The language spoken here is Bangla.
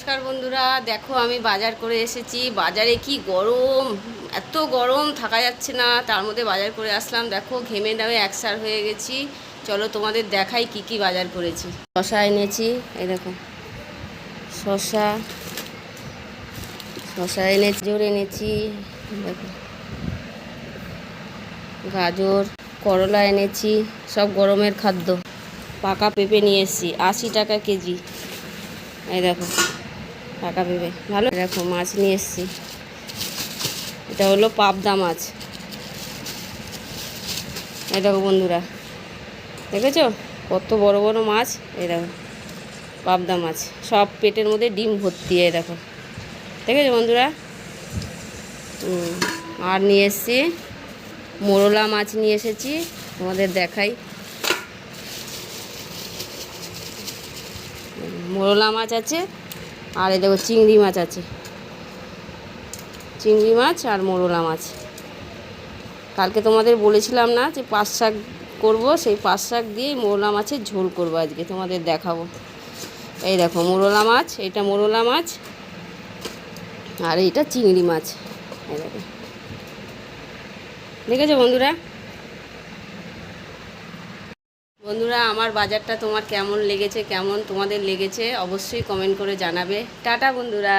নমস্কার বন্ধুরা, দেখো আমি বাজার করে এসেছি। বাজারে কি গরম, এত গরম থাকা যাচ্ছে না, তার মধ্যে বাজার করে আসলাম। দেখো ঘেমে দামে একসার হয়ে গেছি। চলো তোমাদের দেখাই কি কি বাজার করেছি। শশা এনেছি, এই দেখো শশা শশা এনেছি, গাজর এনেছি, দেখো গাজর, করলা এনেছি, সব গরমের খাদ্য। পাকা পেঁপে নিয়ে এসেছি, 80 টাকা কেজি। এই দেখো পাকা পেঁপে ভালো। দেখো মাছ নিয়ে এসেছি, এটা হলো পাবদা মাছ। এই দেখো বন্ধুরা, দেখেছো কত বড় বড় মাছ। এই দেখো পাবদা মাছ, সব পেটের মধ্যে ডিম ভর্তি। এই দেখো, দেখেছো বন্ধুরা। আর নিয়ে এসেছি মোরলা মাছ নিয়ে এসেছি, তোমাদের দেখাই। মোরলা মাছ আছে, আর এই দেখো চিংড়ি মাছ আছে, চিংড়ি মাছ আর মোরলা মাছ। কালকে তোমাদের বলেছিলাম না যে পাঁচ শাক করবো, সেই পাঁচ শাক দিয়েই মোরলা মাছের ঝোল করবো আজকে, তোমাদের দেখাবো। এই দেখো মোরলা মাছ, এটা মোরলা মাছ, আর এইটা চিংড়ি মাছ। এই দেখো, দেখেছো বন্ধুরা। বন্ধুরা আমার বাজারটা তোমার কেমন লেগেছে, কেমন তোমাদের লেগেছে অবশ্যই কমেন্ট করে জানাবে। টাটা বন্ধুরা।